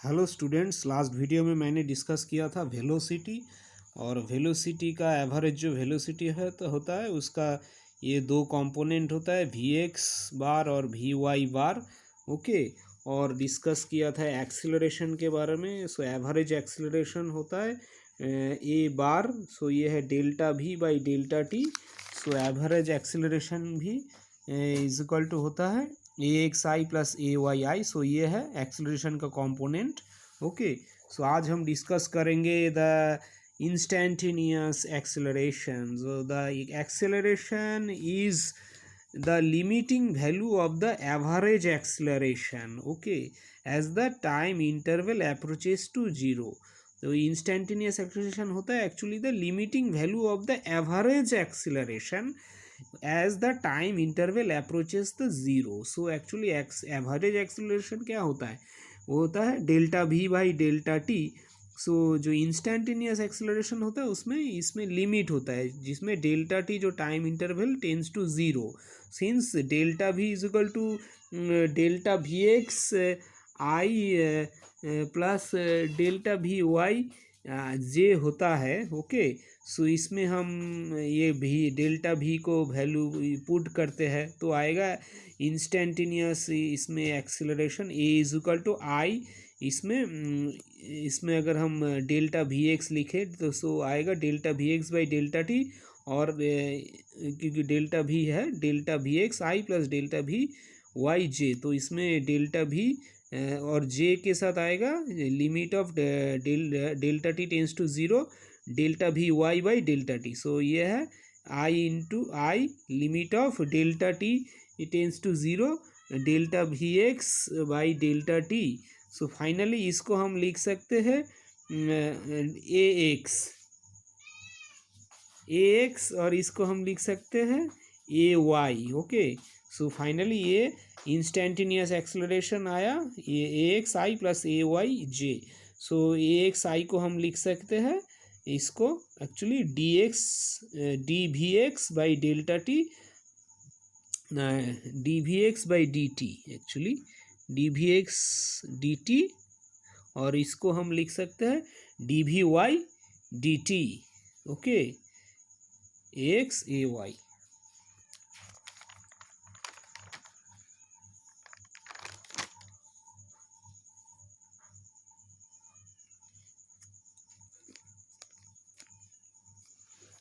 Hello students, last video में मैंने discuss किया था वेलोसिटी। और वेलोसिटी का एवरेज जो वेलोसिटी है तो होता है उसका ये दो कंपोनेंट होता है, वी एक्स बार और वी वाई बार। ओके। और डिस्कस किया था एक्सीलरेशन के बारे में। सो एवरेज एक्सीलरेशन होता है ए बार। सो ये है delta V by delta T. So average acceleration भी इज इक्वल टू होता है ए X I plus A Y आई। सो ये है एक्सीलरेशन का कंपोनेंट। ओके। सो आज हम डिस्कस करेंगे the instantaneous acceleration. So the acceleration is the limiting value of the average acceleration, okay, as the time interval approaches to zero. तो instantaneous acceleration होता है actually the limiting value of the average acceleration as the time interval approaches the zero. So actually average acceleration क्या होता है, वो होता है delta V by delta T. So जो इंस्टेंटेनियस एक्सेलरेशन होता है उसमें इसमें लिमिट होता है जिसमें डेल्टा टी जो time interval tends to zero. Since delta V is equal to delta V x I plus delta V Y जे होता है। ओके। सो इसमें हम ये भी डेल्टा वी को वैल्यू पुट करते हैं तो आएगा इंस्टेंटेनियस इसमें acceleration A is equal to I. इसमें अगर हम डेल्टा वी एक्स लिखें तो सो आएगा delta V X by delta T. और क्योंकि डेल्टा वी है डेल्टा वी एक्स आई plus delta V Y J, तो इसमें डेल्टा वी और जे के साथ आएगा limit of delta T tends to zero delta V Y by delta T. So ये है I into I limit of delta T tends to zero delta V X by delta T. So finally इसको हम लिख सकते हैं ए x और इसको हम लिख सकते हैं A Y. Okay. So finally ये इंस्टेंटेनियस एक्सेलरेशन आया ये A X I plus A Y J. So A X I को हम लिख सकते हैं इसको actually D V X by delta T, D V X by D T, actually D V X D T. और इसको हम लिख सकते हैं D V Y D T. Okay, X A Y.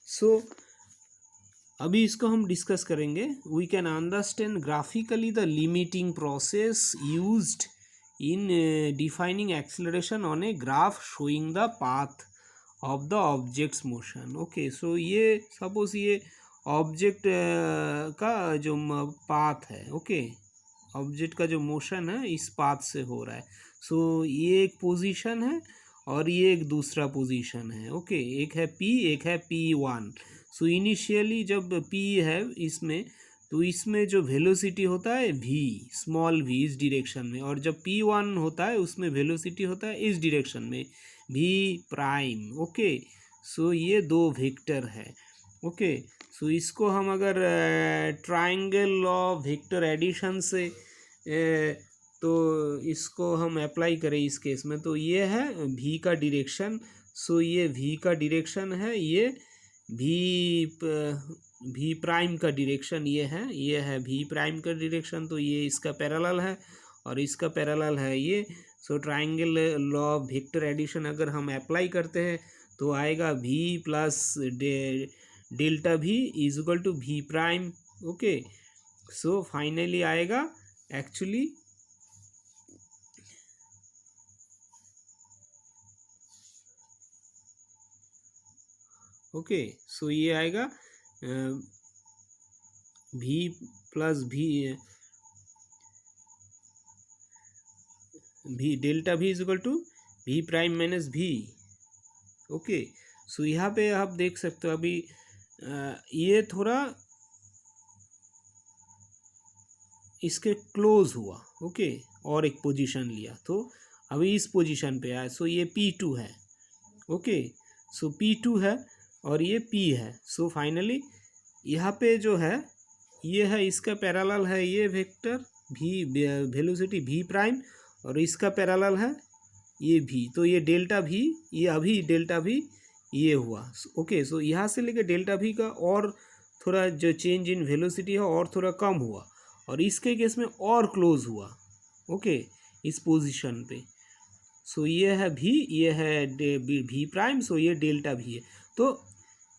So अभी इसको हम डिस्कस करेंगे। We can understand graphically the limiting process used in defining acceleration on a graph showing the path of the object's motion. Okay, so ये suppose ये object का जो path है, okay, object का जो मोशन है इस पाथ से हो रहा है। सो ये एक पोजीशन है और ये एक दूसरा पोजीशन है। ओके, एक है पी, एक है P1। सो इनिशियली जब P है इसमें तो इसमें जो वेलोसिटी होता है वी स्मॉल वी इस डायरेक्शन में, और जब P1 होता है उसमें वेलोसिटी होता है इस डायरेक्शन में वी प्राइम। ओके। सो ये दो वेक्टर है। ओके। सो इसको हम अगर ट्राइंगल लॉ वेक्टर एडिशन से तो इसको हम अप्लाई करें इस केस में तो ये है वी का डायरेक्शन। सो ये वी का डायरेक्शन है, ये वी प्राइम का डायरेक्शन ये है वी प्राइम का डायरेक्शन। तो ये इसका पैरेलल है और इसका पैरेलल है ये। So triangle law of vector addition अगर हम अप्लाई करते हैं तो आएगा V plus delta V is equal to V prime. Okay. So finally आएगा एक्चुअली ओके। सो ये आएगा V plus V delta V is equal to V prime minus V. Okay. So यहाँ पे आप देख सकते हो अभी ये थोड़ा इसके क्लोज हुआ। ओके। और एक पोजीशन लिया तो अभी इस पोजीशन पे आया। सो ये P2 है। ओके। सो P2 है और ये P है। सो फाइनली यहाँ पे जो है ये है इसका पैरेलल है ये वेक्टर भी वेलोसिटी वी प्राइम और इसका पैरेलल है ये भी, तो ये डेल्टा भी, ये अभी डेल्टा भी ये हुआ। ओके, सो यहाँ से लेकर डेल्टा भी का और थोड़ा जो चेंज इन वेलोसिटी है और थोड़ा कम हुआ, और इसके केस में और क्लोज हुआ। ओके, इस पोजीशन पे। सो ये है भी, ये है भी प्राइम, सो ये डेल्टा भी है। तो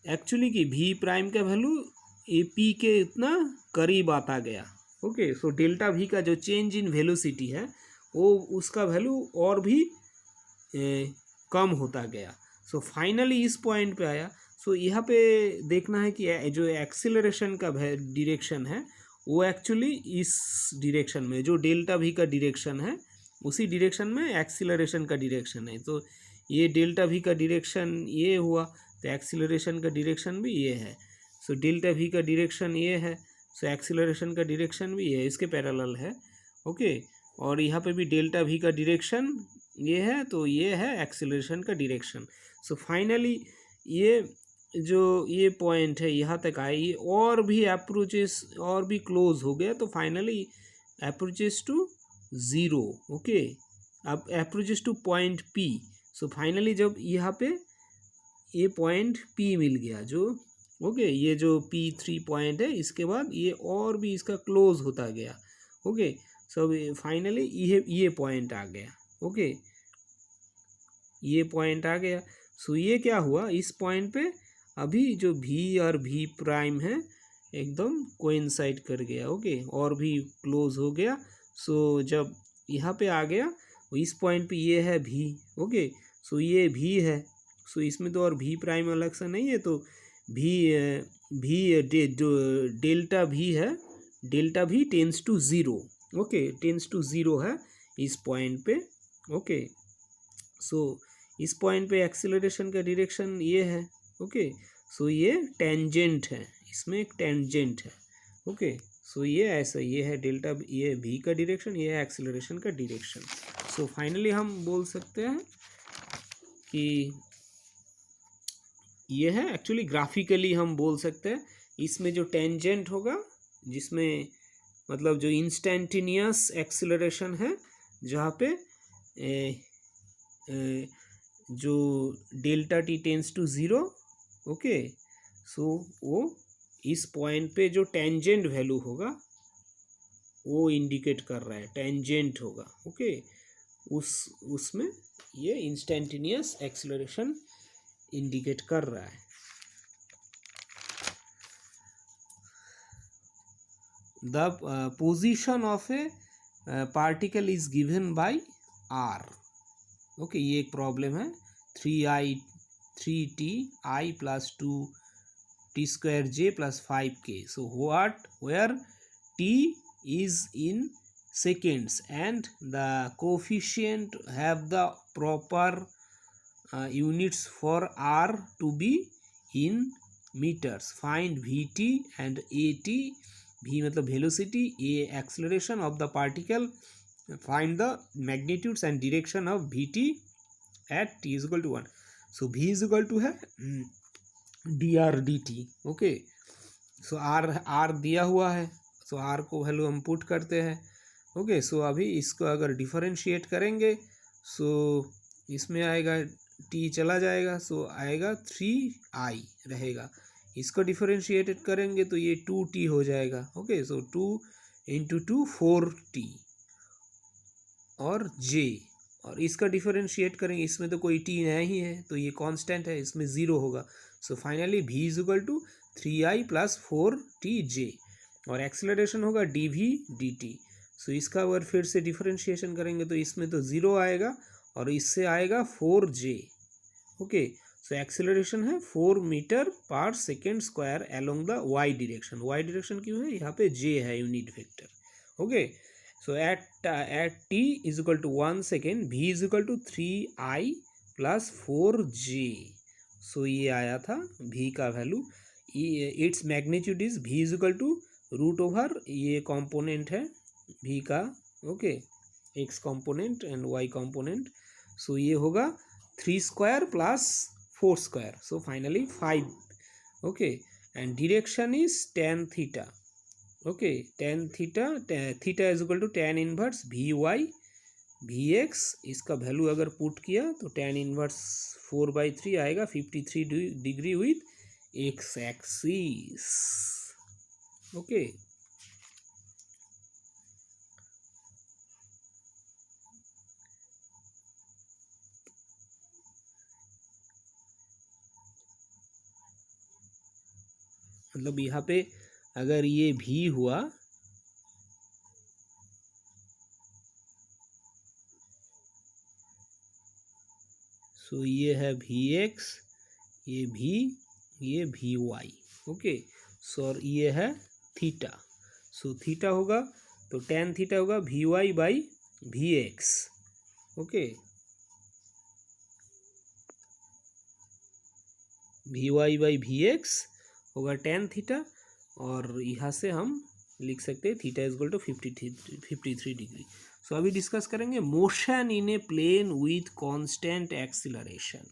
एक्चुअली कि भी प्राइम का वैल्यू ए पी के इतना करीब आता गया। ओके, सो डेल्टा भी का जो चेंज इन वेलोसिटी है वो उसका वैल्यू और भी कम होता गया। सो फाइनली इस पॉइंट पे आया। सो यहाँ पे देखना है कि जो एक्सीलरेशन का डायरेक्शन है वो एक्चुअली इस डायरेक्शन में, जो डेल्टा भी का डायरेक्शन है उसी डायरेक्शन में एक्सीलरेशन का डायरेक्शन है। तो ये डेल्टा भी का डायरेक्शन ये हुआ, तो एक्सीलरेशन का डायरेक्शन भी ये है। सो डेल्टा भी का डायरेक्शन ये है, सो एक्सीलरेशन का डायरेक्शन भी ये है, इसके पैरेलल है। ओके, और यहाँ पे भी डेल्टा भी का डायरेक्शन ये है, तो ये है एक्सीलरेशन का डायरेक्शन। सो फाइनली ये जो ये पॉइंट है यहाँ तक आए, ये और भी अप्रोचेस और भी क्लोज हो गया, तो finally approaches to zero. Okay, अब approaches to point P. So finally जब यहाँ पे ये पॉइंट पी मिल गया, जो ओके ये जो P3 पॉइंट है, इसके बाद ये और भी इसका क्लोज होता गया। ओके, सो फाइनली ये पॉइंट आ गया। ओके, ये पॉइंट आ गया। सो ये क्या हुआ, इस पॉइंट पे अभी जो भी और भी प्राइम है एकदम कोइंसाइड कर गया। ओके, और भी क्लोज हो गया। सो जब यहाँ पे आ गया, इस पॉइंट पे ये है भी। ओके, सो ये भी है, सो इसमें तो और भी प्राइम अलग से नहीं है, तो भी डेल्टा भी है, डेल्टा भी tends to zero. Okay, tends to zero है इस पॉइंट पे। ओके, सो इस पॉइंट पे एक्सीलरेशन का डायरेक्शन ये है। ओके, सो ये टेंजेंट है, इसमें एक टेंजेंट है। ओके, सो ये ऐसा, ये है डेल्टा, ये भी का डायरेक्शन, ये है एक्सीलरेशन का डायरेक्शन। सो फाइनली हम बोल सकते हैं कि ये है, एक्चुअली ग्राफिकली हम बोल सकते हैं इसमें जो टेंजेंट होगा, जिसमें मतलब जो इंस्टेंटेनियस एक्सीलरेशन है, जहाँ पे जो delta T tends to zero. Okay, so वो इस पॉइंट पे जो टेंजेंट वैल्यू होगा वो इंडिकेट कर रहा है, टेंजेंट होगा। ओके, उसमें ये इंस्टेंटेनियस एक्सीलरेशन इंडिकेट कर रहा है। The position of a particle is given by R. Okay, ये एक प्रॉब्लम है। 3t plus 2t² plus 5k। So where t is in seconds and the coefficient have the proper units for r to be in meters. Find vt and at। v मतलब velocity, a acceleration of the particle। Find the magnitudes and direction of vt at t is equal to 1। so v is equal to है dr dt। Okay, so r दिया हुआ है, सो r को value हम put करते हैं। Okay, सो अभी इसको अगर डिफरेंशिएट करेंगे, सो इसमें आएगा t चला जाएगा, सो आएगा 3i रहेगा। इसको डिफरेंशिएटेड करेंगे तो ये 2t हो जाएगा। ओके, सो 2 इंटू 2 4t और j, और इसका डिफरेंशिएट करेंगे, इसमें तो कोई t नहीं है, तो ये कांस्टेंट है, इसमें 0 होगा। So finally v is equal to 3i plus 4tj, और एक्सेलरेशन होगा dv dt। सो इसका अगर फिर से डिफरेंशिएशन करेंगे तो इसमें तो 0 आएगा और इससे आएगा 4j। ओके, सो एक्सेलरेशन है 4 metre per second square along the y direction. y direction क्यों है, यहाँ पे j है unit vector. Okay, so at t is equal to 1 second, v is equal to 3i plus 4j। सो ये आया था v का वैल्यू। Its magnitude is v is equal to root over, ये कॉम्पोनेंट है v का। Okay, x component and y component. So ये होगा 3 square plus 4 square, so finally 5। Okay, and direction is tan theta. Okay, tan theta, theta is equal to tan inverse vy V X, इसका value अगर put किया तो tan इनवर्स 4/3 आएगा 53 degree with X axis. Okay, मतलब यहाँ पे अगर ये भी हुआ सो ये है वी एक्स, ये वी वाई। ओके, सो और ये है थीटा, सो थीटा होगा तो tan थीटा होगा V Y by V X. Okay, V Y by V X होगा tan थीटा, और यहाँ से हम लिख सकते हैं theta is equal to 53 degree. So अभी डिस्कस करेंगे motion in a plane with constant acceleration.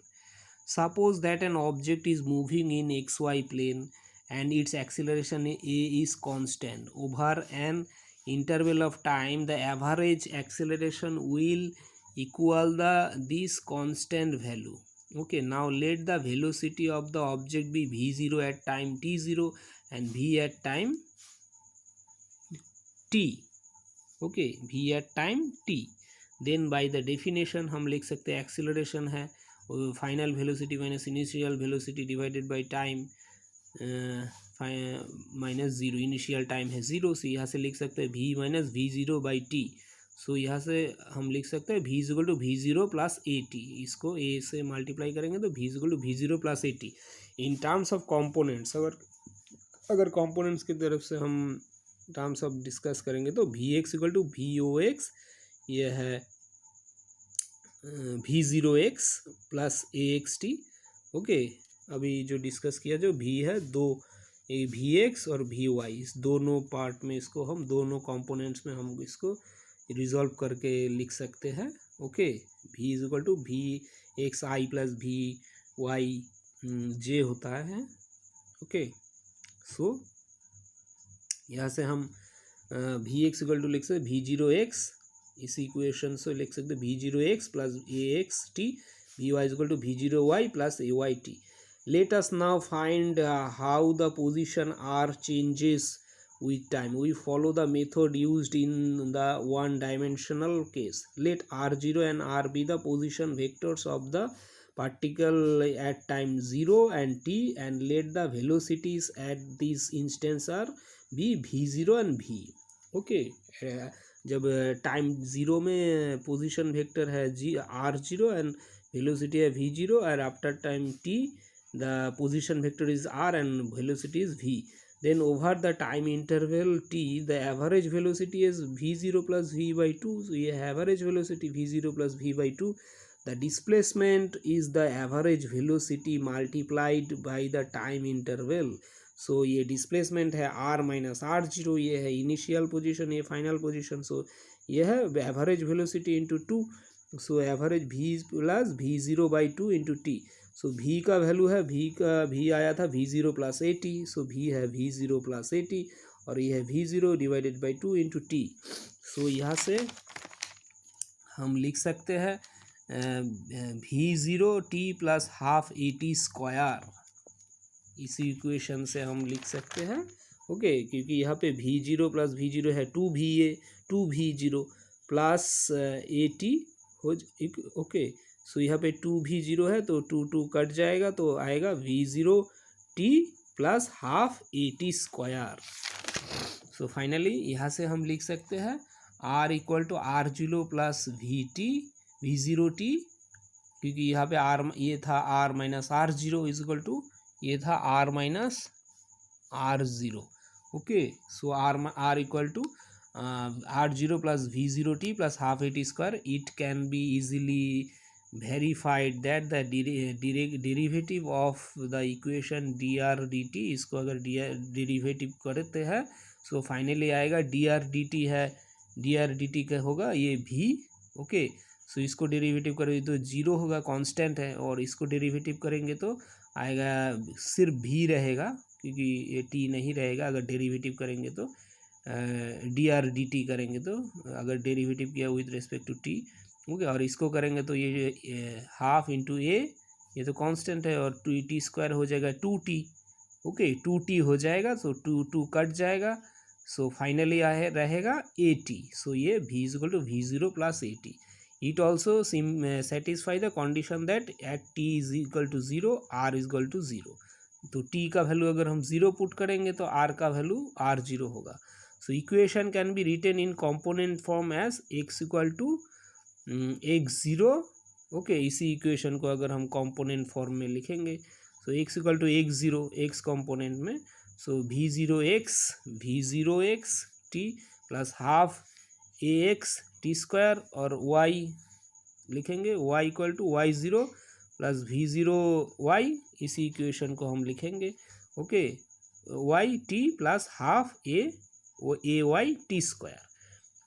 Suppose that an object is moving in xy plane and its acceleration a is constant. Over an interval of time, the average acceleration will equal this constant value. Okay, now let the velocity of the object be v0 at time t0 and v at time t. Okay, v at time t. Then by the definition हम लिख सकते हैं acceleration है final velocity minus initial velocity divided by time minus zero, initial time है zero, से यहाँ से लिख सकते हैं v minus v0 by t. So यहाँ से हम लिख सकते हैं v equal to v0 plus a t, इसको a से मल्टीप्लाई करेंगे तो v equal to v0 plus a t. In terms of components, अगर कॉम्पोनेंट्स की तरफ से हम टर्म्स ऑफ डिस्कस करेंगे तो V X equal to V O X, ये है V zero X plus A X T. Okay, अभी जो डिस्कस किया जो भी है दो, ए वी एक्स और वी वाई, इस दोनों पार्ट में इसको हम दोनों कंपोनेंट्स में हम इसको रिजॉल्व करके लिख सकते हैं। Okay, v is equal to v x I plus v Y जे होता है। ओके, सो यहाँ से हम वी एक्स इक्वल टू लिख सकते वी जीरो एक्स, इस इक्वेशन से लिख सकते V zero X plus A X T, V Y equal to V zero Y plus A Y T. Let us now find how the position R changes with time. We follow the method used in the one dimensional case. Let r0 and r be the position vectors of the particle at time 0 and t, and let the velocities at this instance are be v0 and v. Okay, जब time zero में position vector है जी r0 and velocity है v0, और after time t the position vector is r and velocity is v. Then over the time interval t, the average velocity is v0 plus v by 2. So ये average velocity v0 plus v by 2. The displacement is the average velocity multiplied by the time interval. So ये displacement है r minus r0, ये है initial position, ये final position. So ये है average velocity into 2. So average v plus v0 by 2 into t. So v का value है v आया था v0 plus a T, so v है v0 प्लस ए टी, और ये है v0 divided by 2 into t. So यहाँ से हम लिख सकते हैं v0 t plus half A T square, इसी इक्वेशन से हम लिख सकते हैं। ओके, क्योंकि यहाँ पे v0 प्लस v0 है 2v0 प्लस ए टी हो। ओके, सो यहाँ पे 2v0 है तो 2 कट जाएगा तो आएगा v0 t plus half A T square. So finally यहाँ से हम लिख सकते हैं r equal to r0 plus v0 t, क्योंकि यहाँ पे r ये था r minus r0 is equal to ये था r minus r0। Okay, so r equal to r0 plus v0 t plus half A T square. It can be easily verified that the derivative of the equation dr dt, इसको अगर derivative करते हैं सो finally आएगा dr dt है, dr dt का होगा ये v। Okay, सो इसको डेरिवेटिव करेंगे तो जीरो होगा, कांस्टेंट है, और इसको डेरिवेटिव करेंगे तो आएगा सिर्फ v रहेगा, क्योंकि ये t नहीं रहेगा अगर डेरिवेटिव करेंगे तो डी आर डी टी करेंगे तो अगर डेरिवेटिव किया with respect to T, okay, और इसको करेंगे तो ये हाफ इंटू ए, ये तो कांस्टेंट है, और टू टी स्क्वायर हो जाएगा 2t, ओके, 2t हो जाएगा, सो 2 कट जाएगा, सो फाइनली रहेगा 80, सो ये v is equal to v0 plus 80. It also satisfy the condition that at t is equal to 0 r is equal to 0. तो t का value अगर हम 0 पुट करेंगे तो r का वैल्यू r0 होगा. So equation can be written in component form as x equal to x0, okay. इसी इक्वेशन को अगर हम कॉम्पोनेंट फॉर्म में लिखेंगे, so x equal to x0 x component में, so v0x t plus half ax t square, और y लिखेंगे y equal to y0 plus v0y, इसी इक्वेशन को हम लिखेंगे, okay, y t plus half ay t square.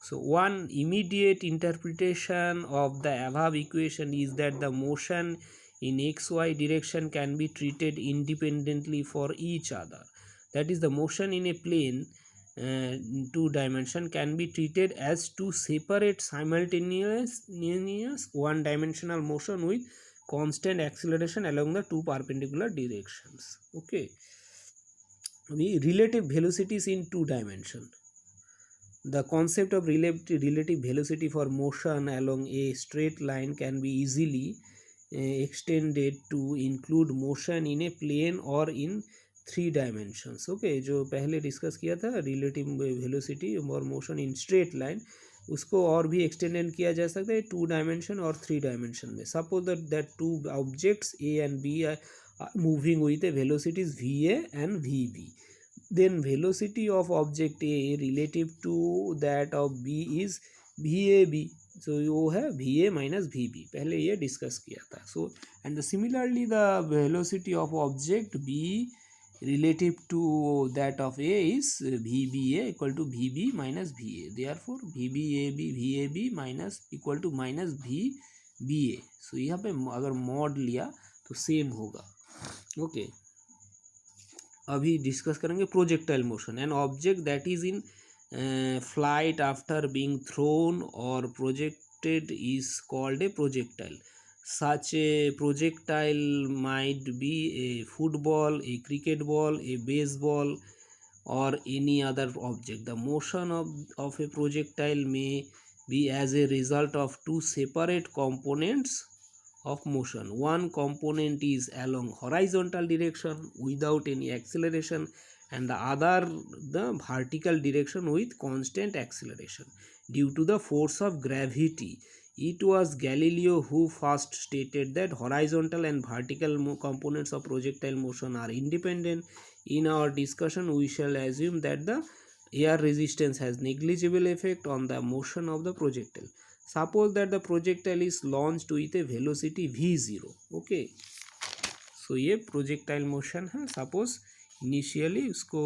So one immediate interpretation of the above equation is that the motion in xy direction can be treated independently for each other. That is, the motion in a plane, two dimension, can be treated as two separate simultaneous one dimensional motion with constant acceleration along the two perpendicular directions. Okay, the relative velocities in two dimension. The concept of relative velocity for motion along a straight line can be easily extended to include motion in a plane or in 3 dimensions. Okay, जो पहले discuss किया था relative velocity और motion in straight line, उसको और भी extend किया जा सकता है 2 dimension और 3 dimension में. Suppose that two objects A and B are moving with a velocities VA and VB. Then velocity of object A relative to that of B is VAB. So वो है VA minus VB, पहले ये discuss किया था. So and similarly the velocity of object B relative to that of A is VBA equal to VB minus VA. Therefore VAB minus equal to minus VBA. So यहाँ पे अगर mod लिया तो same होगा. Okay, अभी discuss करेंगे projectile motion. An object that is in flight after being thrown or projected is called a projectile. Such a projectile might be a football, a cricket ball, a baseball or any other object. The motion of a projectile may be as a result of two separate components of motion. One component is along horizontal direction without any acceleration, and the other the vertical direction with constant acceleration due to the force of gravity. It was Galileo who first stated that horizontal and vertical components of projectile motion are independent. In our discussion, we shall assume that the air resistance has negligible effect on the motion of the projectile. Suppose that the projectile is launched with a velocity v0. Okay, so ये projectile motion है. Suppose initially उसको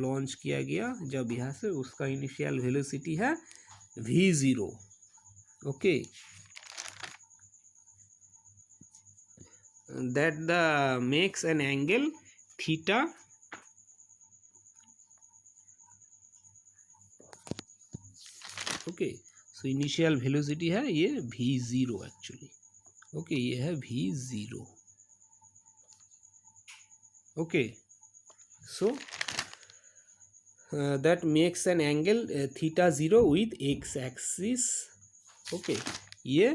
launch किया गया जब यहाँ से, उसका initial velocity है v0. Okay, that the makes an angle theta okay. So initial velocity है ये v0 एक्चुअली. ओके, ये है v0. Okay, so that makes an angle theta 0 with X axis. Okay, ये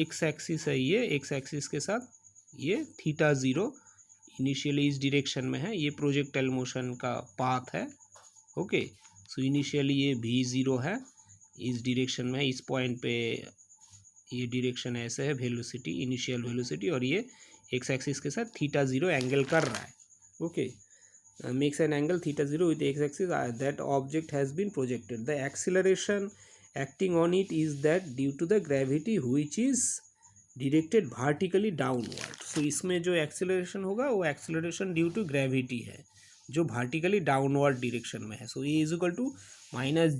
एक्स एक्सिस है, ये x axis के साथ ये थीटा 0 इनिशियली इस डायरेक्शन में है. ये प्रोजेक्टाइल मोशन का पाथ है. ओके, सो इनिशियली ये v0 है, इस डायरेक्शन में, इस पॉइंट पे ये डायरेक्शन ऐसे है, वेलोसिटी इनिशियल वेलोसिटी, और ये एक्स एक्सिस के साथ थीटा 0 एंगल कर रहा है. Okay, makes an angle theta 0 with x axis. That object has been projected. The acceleration acting on it is that due to the gravity which is directed vertically downward. So इसमें जो acceleration होगा वो acceleration due to gravity है जो vertically downward direction में है. सो ए is equal to minus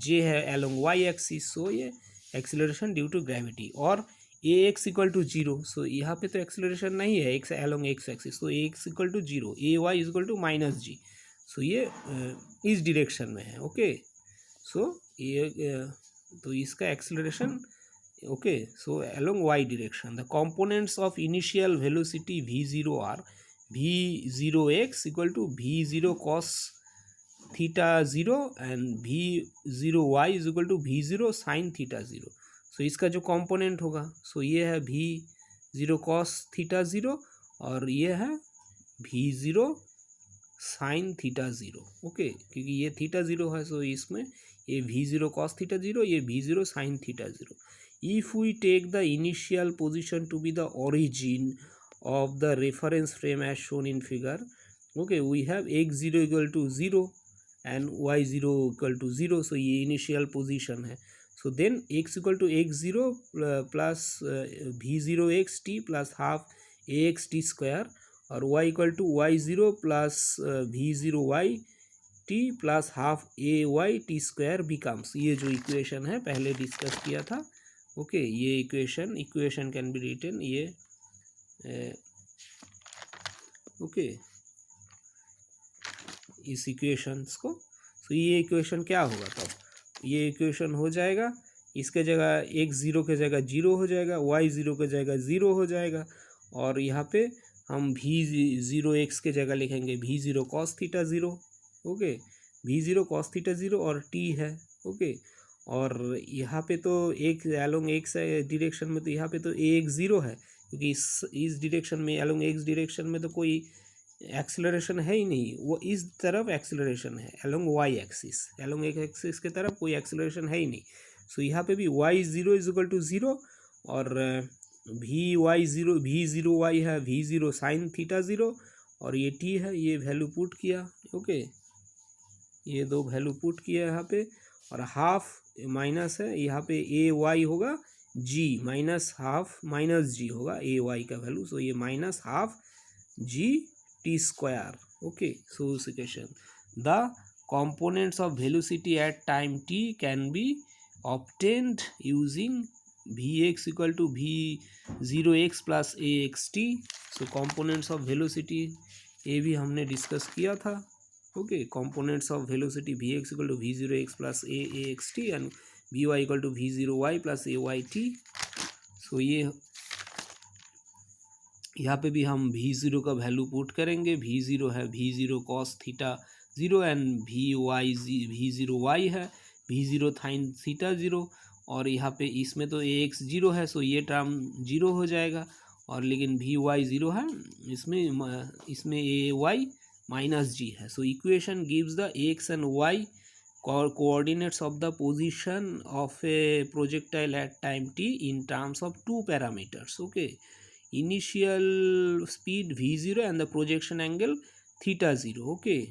जे है along Y axis. सो ये एक्सीलरेशन ड्यू टू ग्रेविटी. और a x equal to 0. So यहाँ पे तो एक्सीलरेशन नहीं है x along x axis. So A x equal to 0, a y is equal to minus g. So ये इस डायरेक्शन में है। ओके, सो ये तो इसका acceleration, okay, so along y direction the components of initial velocity v0 are v0x equal to v0 cos theta 0 and v0y is equal to v0 sin theta 0। So इसका जो component होगा, सो ये है v0 cos theta 0 और ये है v0 sine theta 0। Okay, क्योंकि ये थीटा 0 है, सो इसमें ये v0 cos थीटा 0, ये v0 sine theta 0। If we take the initial position to be the origin of the reference frame as shown in figure, okay, we have x0 equal to 0 and y0 equal to 0। So ये initial position है। So then x equal to x0 plus v0xt plus half axt square और y equal to y0 plus v0y t plus half ay t square becomes, ये जो equation है पहले discuss किया था। Okay, ये इक्वेशन कैन बी रिटन ये okay इस इक्वेशंस को। सो ये इक्वेशन क्या होगा, तब ये इक्वेशन हो जाएगा, इसके जगह x0 के जगह 0 हो जाएगा, y0 के जगह 0 हो जाएगा और यहाँ पे हम v0x के जगह लिखेंगे v0 cos theta 0। Okay, v0 cos theta 0 और t है। ओके, और यहाँ पे तो एक अलोंग x डायरेक्शन में तो यहाँ पे तो ax0 है, क्योंकि इस डायरेक्शन में अलोंग x डायरेक्शन में तो कोई एक्सेलरेशन है ही नहीं, वो इस तरफ एक्सेलरेशन है अलोंग y एक्सिस, अलोंग एक एक्सिस के तरफ कोई एक्सेलरेशन है ही नहीं। सो यहाँ पे भी y0 इज इक्वल टू 0 और v0y है v0 साइन थीटा 0 और ये t है, ये वैल्यू पुट किया। ओके, ये दो वैल्यू पुट किया यहाँ पे और हाफ माइनस है, यहाँ पे ay होगा g minus half minus g होगा ay का वैल्यू। सो ये minus half g t square. Okay, so equation the components of velocity at time t can be obtained using vx equal to v0x plus axt। so components of velocity ये भी हमने discuss किया था। Okay, components of velocity vx equal to v0x plus axt and vy equal to v0y plus ayt। so ये यहाँ पे भी हम v0 का वैल्यू पुट करेंगे, v0 है v0 cos theta 0 and v0y है v0 साइन थीटा 0 और यहाँ पे इसमें तो ax 0 है, सो ये टर्म 0 हो जाएगा और लेकिन vy 0 है, इसमें ay माइनस g है। So equation gives the x and y coordinates of the position of a projectile at time t in terms of two parameters। okay, initial speed v0 and the projection angle theta 0। okay,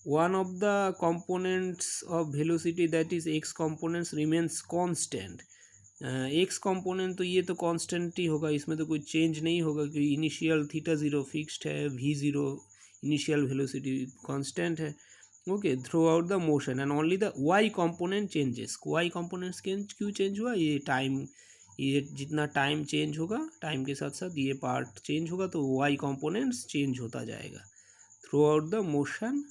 one of the components of velocity, that is x components, remains constant। x component तो ये तो constant ही होगा, इसमें तो कोई change नहीं होगा क्योंकि initial theta 0 fixed है, v0 initial velocity constant है। Okay, through out the motion and only the y component changes। y components क्यों चेंज हुआ, ये टाइम, ये जितना टाइम चेंज होगा टाइम के साथ साथ ये पार्ट चेंज होगा तो y components चेंज होता जाएगा। Throughout the motion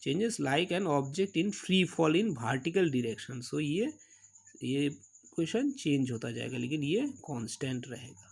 changes like an object in free fall in vertical direction. So ये क्वेश्चन चेंज होता जाएगा लेकिन ये कांस्टेंट रहेगा।